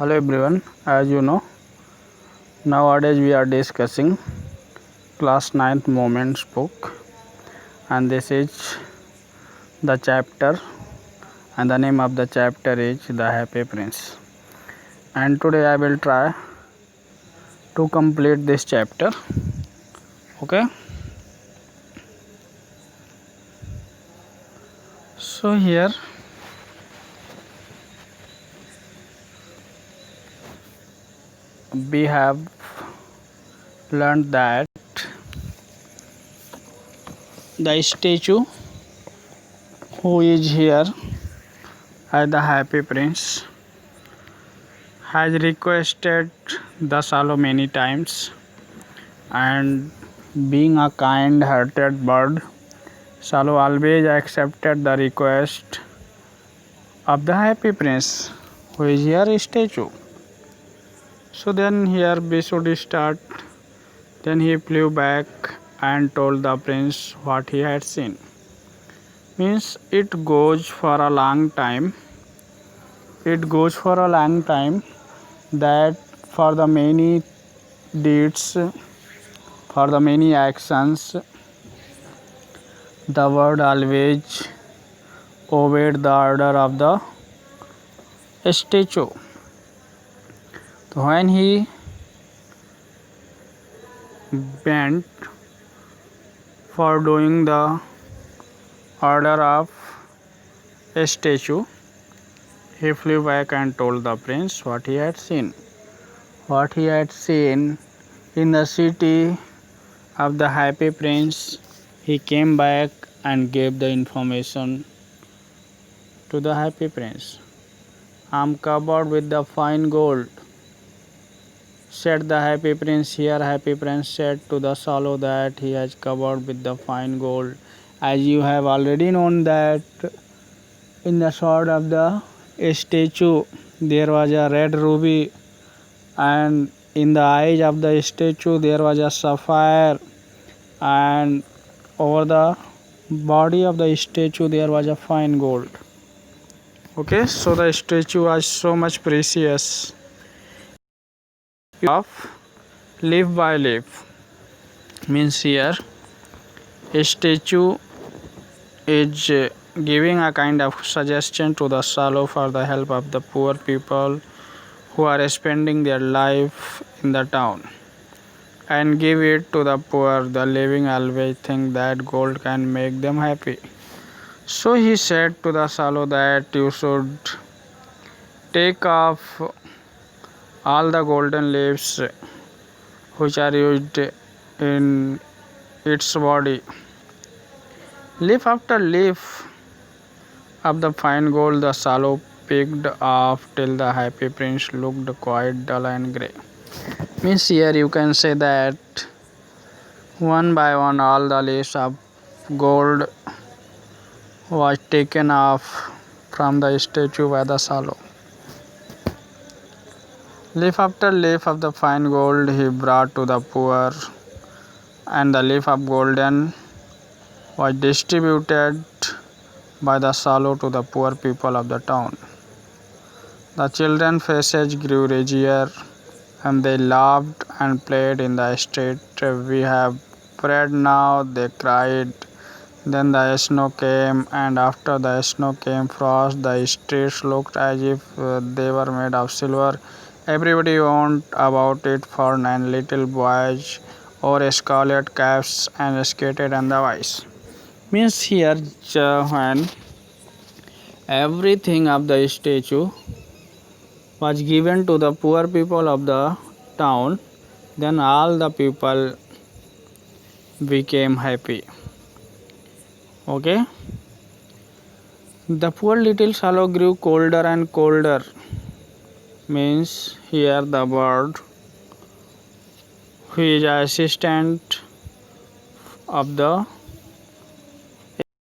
Hello everyone, as you know, nowadays we are discussing class 9th moments book, and this is the chapter, and the name of the chapter is The Happy Prince. And today I will try to complete this chapter. Okay, so here we have learned that the statue who is here as the Happy Prince has requested the Salo many times, and being a kind hearted bird, Salo always accepted the request of the Happy Prince who is here statue. So then here we should start. Then he flew back and told the prince what he had seen. Means it goes for a long time. It goes for a long time that for the many deeds, for the many actions, the bird always obeyed the order of the statue. So when he bent for doing the order of a statue, he flew back and told the prince what he had seen. What he had seen in the city of the Happy Prince, he came back and gave the information to the Happy Prince. I am covered with the fine gold, said the Happy Prince. Here Happy Prince said to the Salo that he has covered with the fine gold. As you have already known that in the sword of the statue there was a red ruby, and in the eyes of the statue there was a sapphire, and over the body of the statue there was a fine gold. Okay, so the statue was so much precious. Of leaf by leaf means here a statue is giving a kind of suggestion to the Salo for the help of the poor people who are spending their life in the town, and give it to the poor. The living always think that gold can make them happy. So he said to the Salo that you should take off all the golden leaves which are used in its body. Leaf after leaf of the fine gold the Salo picked off till the Happy Prince looked quite dull and grey. Means here you can say that one by one all the leaves of gold was taken off from the statue by the Salo. Leaf after leaf of the fine gold he brought to the poor, and the leaf of golden was distributed by the Salo to the poor people of the town. The children's faces grew rosier, and they laughed and played in the street. We have bread now, they cried. Then the snow came, and after the snow came frost. The streets looked as if they were made of silver. Everybody warned about it, for 9 little boys wore scarlet caps and skated on the ice. Means here when everything of the statue was given to the poor people of the town, then all the people became happy. Okay. The poor little Salo grew colder and colder. Means here the bird who is assistant of the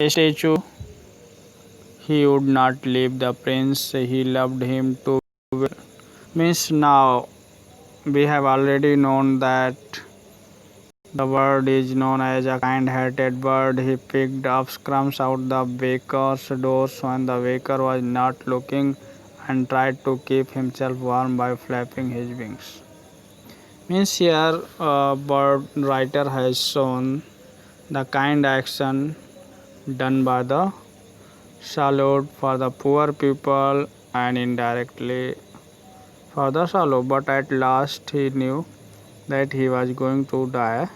statue, he would not leave the prince. He loved him too. Means now we have already known that the bird is known as a kind-hearted bird. He picked up crumbs out the baker's doors when the baker was not looking, and tried to keep himself warm by flapping his wings. Means here, bird writer has shown the kind action done by the salute for the poor people and indirectly for the swallow. But at last he knew that he was going to die.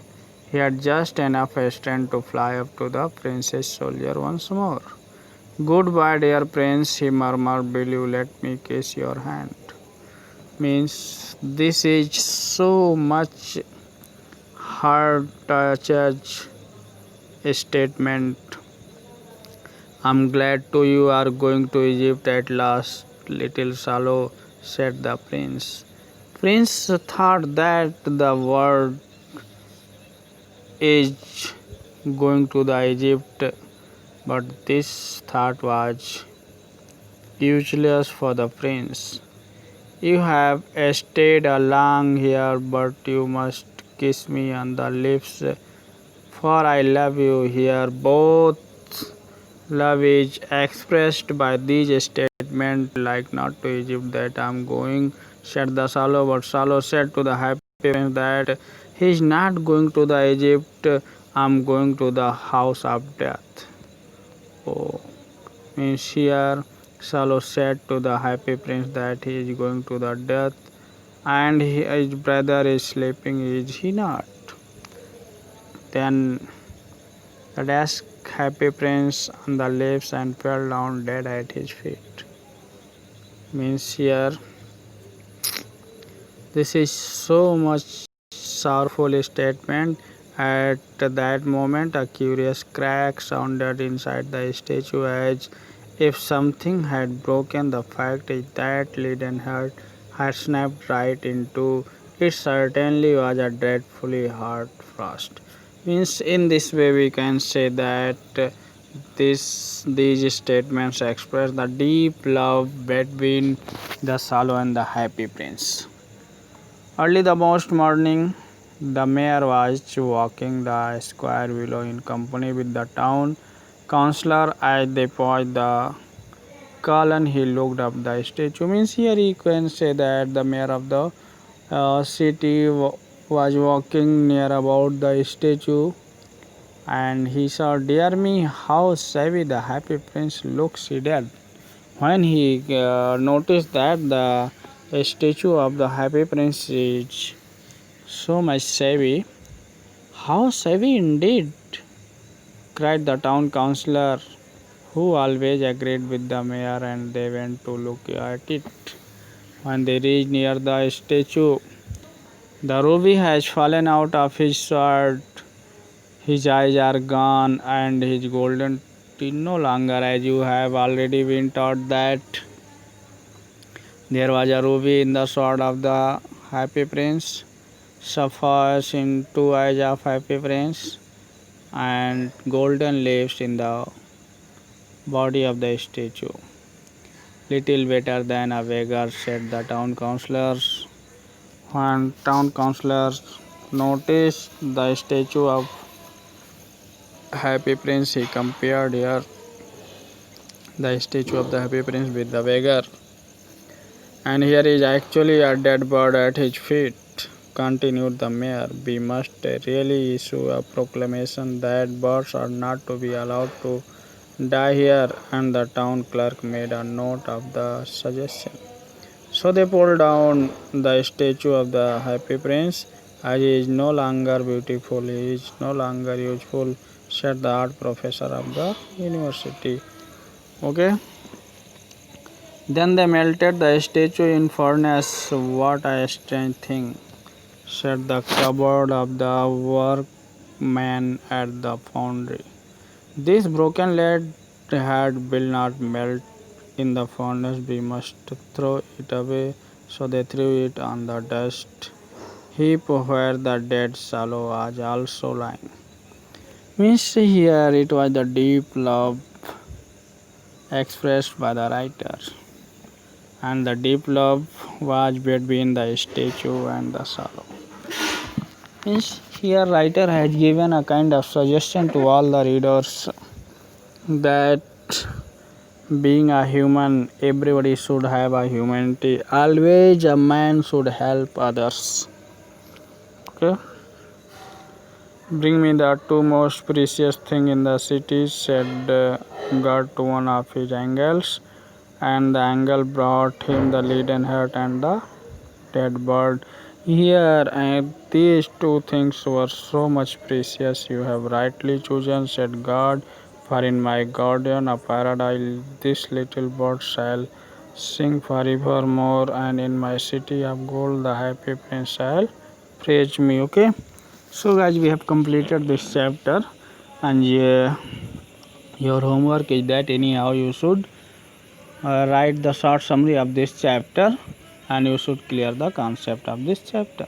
He had just enough strength to fly up to the prince's soldier once more. Goodbye, dear prince, he murmured. Will you let me kiss your hand? Means this is so much heart touch statement. I'm glad to you are going to Egypt at last, little Salo, said the prince. Prince thought that the world is going to the Egypt, but this thought was useless for the prince. You have stayed long here, but you must kiss me on the lips, for I love you here. Both love is expressed by these statements, like not to Egypt that I am going, said the Salo, but Salo said to the happy prince that he is not going to the Egypt, I am going to the house of death. Oh, means here Salo said to the happy prince that he is going to the death and his brother is sleeping, is he not? Then the dashed happy prince on the lips and fell down dead at his feet. Means here this is so much sorrowful statement. At that moment a curious crack sounded inside the statue as if something had broken. The fact is that leaden heart had snapped right into it. Certainly was a dreadfully hard frost. Means in this way we can say that these statements express the deep love between the Salo and the happy prince. Early the most morning, the mayor was walking the square below in company with the town councillor. As they passed the column, he looked up the statue. Means here you can say that the mayor of the city was walking near about the statue and he saw, dear me, how savvy the happy prince looks, he did. When he noticed that the statue of the happy prince is so much savvy, how savvy indeed, cried the town councillor, who always agreed with the mayor, and they went to look at it. When they reached near the statue, the ruby has fallen out of his sword, his eyes are gone, and his golden teeth no longer, as you have already been taught that there was a ruby in the sword of the happy prince, sapphires in two eyes of happy prince, and golden leaves in the body of the statue. Little better than a beggar, said the town councillors. When town councillors noticed the statue of happy prince, he compared here the statue of the happy prince with the beggar, and here is actually a dead bird at his feet. Continued the mayor, we must really issue a proclamation that birds are not to be allowed to die here, and the town clerk made a note of the suggestion. So they pulled down the statue of the happy prince, as he is no longer beautiful, he is no longer useful, said the art professor of the university. Okay. Then they melted the statue in furnace. What a strange thing, said the cupboard of the workman at the foundry. This broken lead had will not melt in the furnace. We must throw it away. So they threw it on the dust heap where the dead Salo was also lying. Means here it was the deep love expressed by the writer, and the deep love was between the statue and the Salo. Means here writer has given a kind of suggestion to all the readers that being a human, everybody should have a humanity. Always a man should help others. Okay. Bring me the two most precious thing in the city, said God to one of his angels, and the angel brought him the leaden heart and the dead bird. Here, and these two things were so much precious. You have rightly chosen, said God, for in my garden of paradise this little bird shall sing forevermore, and in my city of gold the happy prince shall praise me. Okay, so guys, we have completed this chapter, and your homework is that anyhow you should write the short summary of this chapter, and you should clear the concept of this chapter.